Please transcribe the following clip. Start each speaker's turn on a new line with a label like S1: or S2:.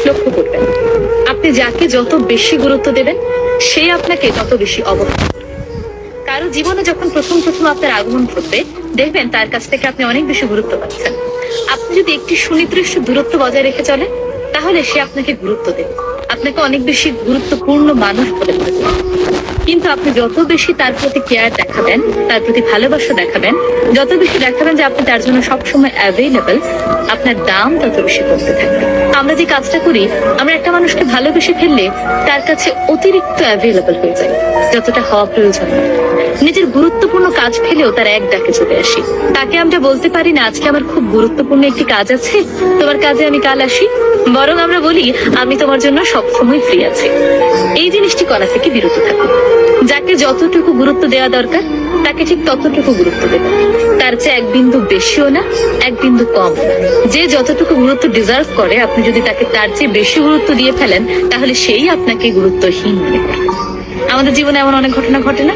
S1: লক্ষ্য করবেন, আপনি যাকে যত বেশি গুরুত্ব দেবেন সে আপনাকে তত বেশি অবহেলা করবে। কারো জীবনে যখন প্রথম প্রথম আপনার আগমন ঘটবে, দেখবেন তার কাছ থেকে আপনি অনেক বেশি গুরুত্ব পাচ্ছেন। আপনি যদি একটি সুনির্দিষ্ট দূরত্ব বজায় রেখে চলেন, তাহলে সে আপনাকে গুরুত্ব দেবে, আপনাকে অনেক বেশি গুরুত্বপূর্ণ মানুষ বলে মনে করবে। কিন্তু আপনি যত বেশি তার প্রতি কেয়ার দেখাবেন, তার প্রতি ভালোবাসা দেখাবেন, যত বেশি দেখাবেন যে আপনি তার জন্য সবসময় অ্যাভেলেবল, আপনার দাম তত বেশি কমতে থাকবে। আমরা যে কাজটা করি, আমরা একটা মানুষকে ভালোবেসে ফেললে তার কাছে অতিরিক্ত অ্যাভেলেবল হয়ে যায়, যতটা হওয়া প্রয়োজন। নিজের গুরুত্বপূর্ণ কাজ ফেলেও তার এক ডাকে চলে আসি। তাকে আমরা বলতে পারি না আজকে আমার খুব গুরুত্বপূর্ণ একটি কাজ আছে, তোমার কাজে আমি কাল আসি। বরং আমরা বলি আমি তোমার জন্য সবসময় ফ্রি আছি। এই জিনিসটি করা থেকে বিরত থাকুন। যাকে যতটুকু গুরুত্ব দেওয়া দরকার তাকে ঠিক ততটুকু গুরুত্ব দেবেন, তার চেয়ে এক বিন্দু বেশিও না, এক বিন্দু কম না। যে যতটুকু গুরুত্ব ডিজার্ভ করে, আপনি যদি তাকে তার চেয়ে বেশি গুরুত্ব দিয়ে ফেলেন, তাহলে সেই আপনাকে গুরুত্বহীন মনে করবে। আমাদের জীবনে এমন অনেক ঘটনা ঘটে না?